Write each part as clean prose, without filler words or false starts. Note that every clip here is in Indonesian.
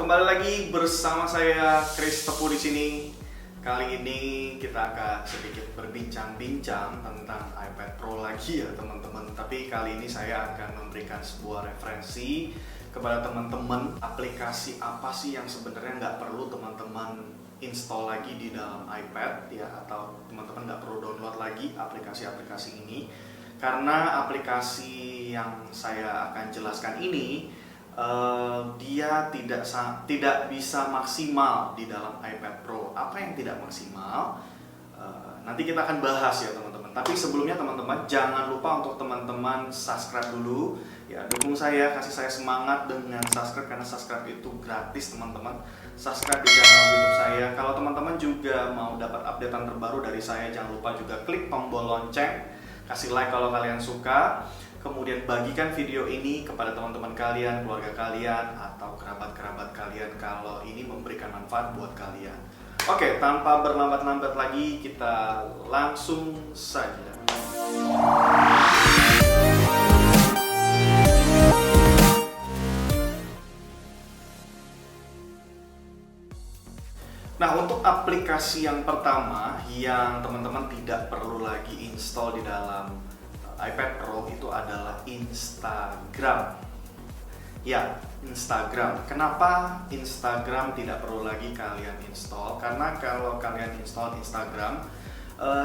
kembali lagi bersama saya Chris Tepu di sini. Kali ini kita akan sedikit berbincang-bincang tentang iPad Pro lagi ya teman-teman. Tapi kali ini saya akan memberikan sebuah referensi kepada teman-teman aplikasi apa sih yang sebenarnya nggak perlu teman-teman install lagi di dalam iPad ya, atau teman-teman nggak perlu download lagi aplikasi-aplikasi ini. Karena aplikasi yang saya akan jelaskan ini dia tidak bisa maksimal di dalam iPad Pro. Apa yang tidak maksimal? Nanti kita akan bahas ya teman-teman. Tapi sebelumnya teman-teman jangan lupa untuk teman-teman subscribe dulu ya, dukung saya, kasih saya semangat dengan subscribe karena subscribe itu gratis teman-teman. Subscribe di channel YouTube saya. Kalau teman-teman juga mau dapat updatean terbaru dari saya, jangan lupa juga klik tombol lonceng, kasih like kalau kalian suka. Kemudian bagikan video ini kepada teman-teman kalian, keluarga kalian, atau kerabat-kerabat kalian kalau ini memberikan manfaat buat kalian. Oke, tanpa berlambat-lambat lagi, kita langsung saja. Nah, untuk aplikasi yang pertama yang teman-teman tidak perlu lagi install di dalam iPad Pro itu adalah Instagram. Ya, Instagram. Kenapa Instagram tidak perlu lagi kalian install? Karena kalau kalian install Instagram,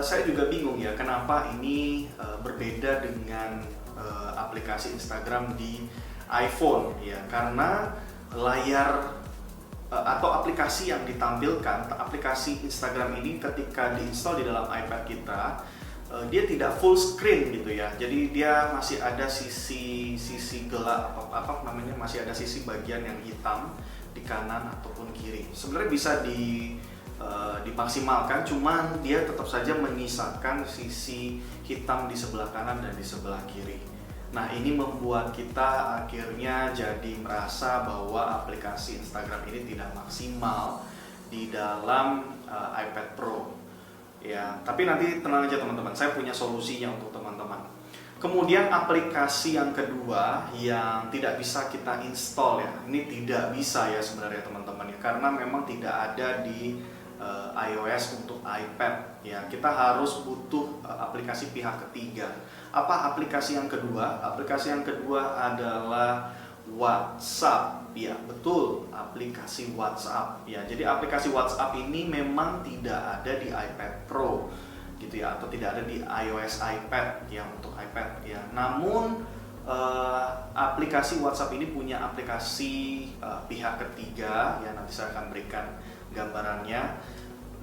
saya juga bingung ya, kenapa ini berbeda dengan aplikasi Instagram di iPhone ya. Karena layar atau aplikasi yang ditampilkan, aplikasi Instagram ini ketika diinstal di dalam iPad kita, dia tidak full screen gitu ya. Jadi dia masih ada sisi gelap apa namanya, masih ada sisi bagian yang hitam di kanan ataupun kiri. Sebenarnya bisa dimaksimalkan, cuman dia tetap saja menyisakan sisi hitam di sebelah kanan dan di sebelah kiri. Nah, ini membuat kita akhirnya jadi merasa bahwa aplikasi Instagram ini tidak maksimal di dalam iPad Pro. Ya, tapi nanti tenang aja teman-teman, saya punya solusinya untuk teman-teman. Kemudian aplikasi yang kedua yang tidak bisa kita install ya, ini tidak bisa ya sebenarnya teman-teman ya, karena memang tidak ada di iOS untuk iPad ya. Kita harus butuh aplikasi pihak ketiga. Apa aplikasi yang kedua? Aplikasi yang kedua adalah WhatsApp. Ya, betul, aplikasi WhatsApp. Ya, jadi aplikasi WhatsApp ini memang tidak ada di iPad Pro gitu ya, atau tidak ada di iOS iPad yang untuk iPad ya. Namun aplikasi WhatsApp ini punya aplikasi pihak ketiga ya, nanti saya akan berikan gambarannya.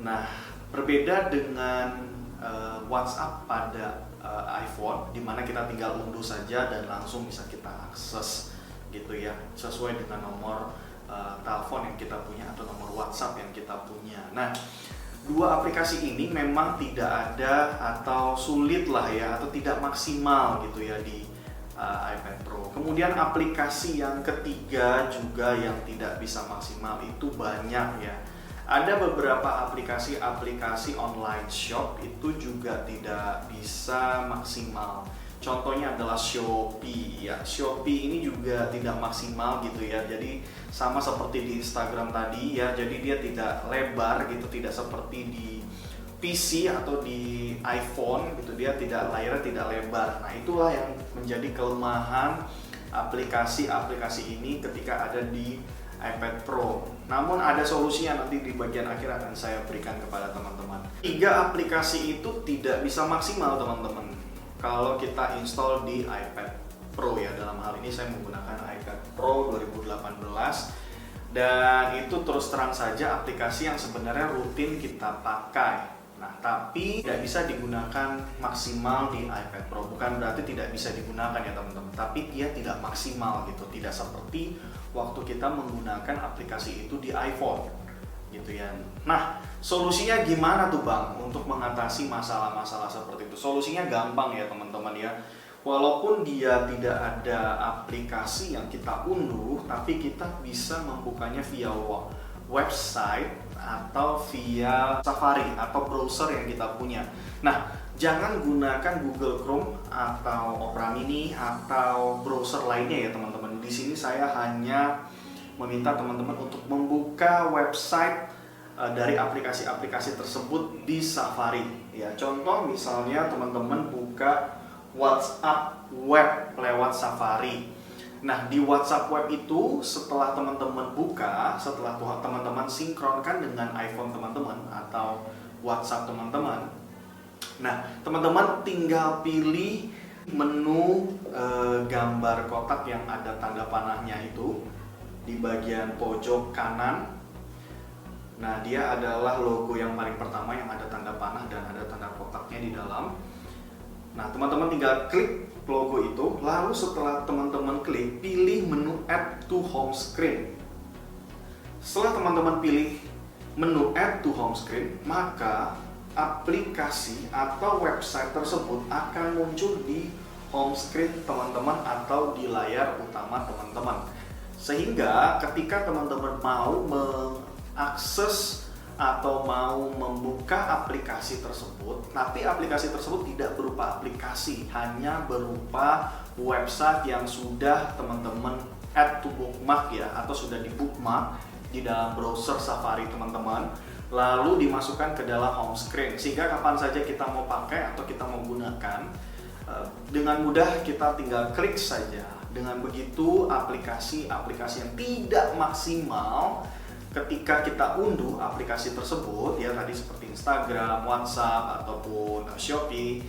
Nah, berbeda dengan WhatsApp pada iPhone, di mana kita tinggal unduh saja dan langsung bisa kita akses gitu ya, sesuai dengan nomor telepon yang kita punya atau nomor WhatsApp yang kita punya. Nah, dua aplikasi ini memang tidak ada atau sulit lah ya, atau tidak maksimal gitu ya di iPad Pro. Kemudian aplikasi yang ketiga juga yang tidak bisa maksimal itu banyak ya. Ada beberapa aplikasi online shop itu juga tidak bisa maksimal. Contohnya adalah Shopee ya. Shopee ini juga tidak maksimal gitu ya. Jadi sama seperti di Instagram tadi ya. Jadi dia tidak lebar gitu, tidak seperti di PC atau di iPhone gitu. Dia layarnya tidak lebar. Nah, itulah yang menjadi kelemahan aplikasi-aplikasi ini ketika ada di iPad Pro. Namun ada solusinya, nanti di bagian akhir akan saya berikan kepada teman-teman. 3 aplikasi itu tidak bisa maksimal teman-teman kalau kita install di iPad Pro ya. Dalam hal ini saya menggunakan iPad Pro 2018 dan itu terus terang saja aplikasi yang sebenarnya rutin kita pakai. Nah, tapi tidak bisa digunakan maksimal di iPad Pro. Bukan berarti tidak bisa digunakan ya teman-teman, tapi dia tidak maksimal gitu. Tidak seperti waktu kita menggunakan aplikasi itu di iPhone gitu ya. Nah, solusinya gimana tuh Bang untuk mengatasi masalah-masalah seperti itu? Solusinya gampang ya teman-teman ya. Walaupun dia tidak ada aplikasi yang kita unduh, tapi kita bisa membukanya via website atau via Safari atau browser yang kita punya. Nah, jangan gunakan Google Chrome atau Opera Mini atau browser lainnya ya teman-teman. Di sini saya hanya meminta teman-teman untuk membuka website dari aplikasi-aplikasi tersebut di Safari. Ya, contoh misalnya teman-teman buka WhatsApp web lewat Safari. Nah, di WhatsApp web itu setelah teman-teman buka, setelah teman-teman sinkronkan dengan iPhone teman-teman atau WhatsApp teman-teman, nah teman-teman tinggal pilih menu gambar kotak yang ada tanda panahnya itu di bagian pojok kanan. Nah, dia adalah logo yang paling pertama yang ada tanda panah dan ada tanda kotaknya di dalam. Nah, teman-teman tinggal klik logo itu, lalu setelah teman-teman klik, pilih menu Add to Home Screen. Setelah teman-teman pilih menu Add to Home Screen, maka aplikasi atau website tersebut akan muncul di home screen teman-teman atau di layar utama teman-teman. Sehingga ketika teman-teman mau akses atau mau membuka aplikasi tersebut, tapi aplikasi tersebut tidak berupa aplikasi, hanya berupa website yang sudah teman-teman add to bookmark ya, atau sudah di bookmark di dalam browser Safari teman-teman, lalu dimasukkan ke dalam home screen, sehingga kapan saja kita mau pakai atau kita mau gunakan, dengan mudah kita tinggal klik saja. Dengan begitu aplikasi-aplikasi yang tidak maksimal ketika kita unduh aplikasi tersebut ya, tadi seperti Instagram, WhatsApp ataupun Shopee,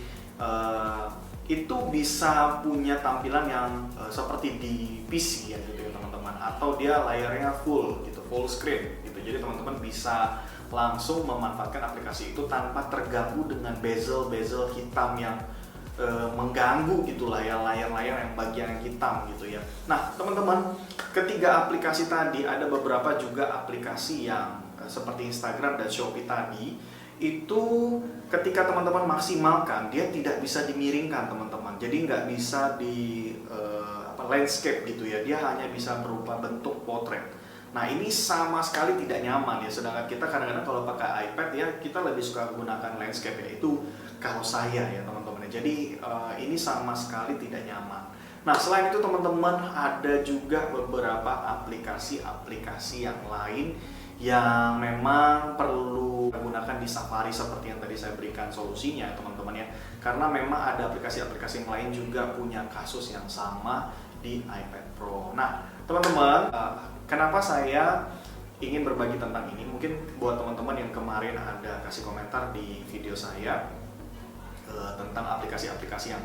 itu bisa punya tampilan yang seperti di PC ya gitu ya teman-teman, atau dia layarnya full gitu, full screen gitu. Jadi teman-teman bisa langsung memanfaatkan aplikasi itu tanpa terganggu dengan bezel-bezel hitam yang mengganggu gitu layar-layar yang bagian yang hitam gitu ya. Nah teman-teman, ketiga aplikasi tadi ada beberapa juga aplikasi yang seperti Instagram dan Shopee tadi, itu ketika teman-teman maksimalkan dia tidak bisa dimiringkan teman-teman, jadi nggak bisa di landscape gitu ya, dia hanya bisa berupa bentuk potret. Nah ini sama sekali tidak nyaman ya, sedangkan kita kadang-kadang kalau pakai iPad ya kita lebih suka menggunakan landscape ya, itu kalau saya ya teman-teman. Jadi ini sama sekali tidak nyaman. Nah selain itu teman-teman, ada juga beberapa aplikasi-aplikasi yang lain yang memang perlu gunakan di Safari seperti yang tadi saya berikan solusinya teman-teman ya, karena memang ada aplikasi-aplikasi yang lain juga punya kasus yang sama di iPad Pro. Nah teman-teman, kenapa saya ingin berbagi tentang ini? Mungkin buat teman-teman yang kemarin ada kasih komentar di video saya tentang aplikasi-aplikasi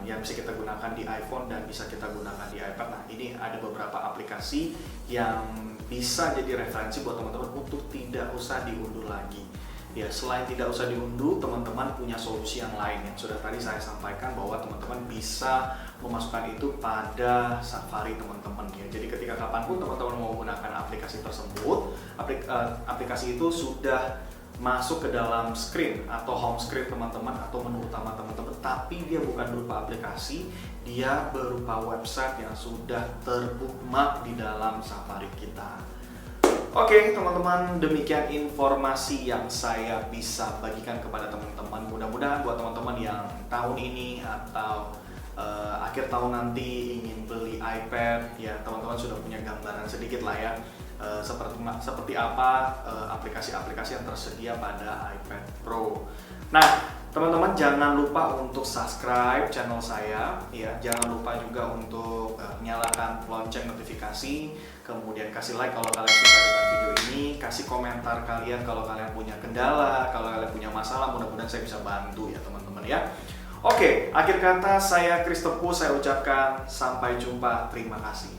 yang bisa kita gunakan di iPhone dan bisa kita gunakan di iPad. Nah ini ada beberapa aplikasi yang bisa jadi referensi buat teman-teman untuk tidak usah diunduh lagi. Ya, selain tidak usah diunduh, teman-teman punya solusi yang lain yang sudah tadi saya sampaikan, bahwa teman-teman bisa memasukkan itu pada Safari teman-teman ya. Jadi ketika kapanpun teman-teman mau menggunakan aplikasi tersebut, aplikasi itu sudah masuk ke dalam screen atau home screen teman-teman atau menu utama teman-teman, tapi dia bukan berupa aplikasi, dia berupa website yang sudah terbookmark di dalam Safari kita. Oke teman-teman, demikian informasi yang saya bisa bagikan kepada teman-teman. Mudah-mudahan buat teman-teman yang tahun ini atau akhir tahun nanti ingin beli iPad ya, teman-teman sudah punya gambaran sedikit lah ya, seperti apa aplikasi-aplikasi yang tersedia pada iPad Pro. Nah teman-teman, jangan lupa untuk subscribe channel saya ya, jangan lupa juga untuk nyalakan lonceng notifikasi, kemudian kasih like kalau kalian suka dengan video ini, kasih komentar kalian kalau kalian punya kendala, kalau kalian punya masalah, mudah-mudahan saya bisa bantu ya teman-teman ya. Oke, akhir kata saya Christopher, saya ucapkan sampai jumpa, terima kasih.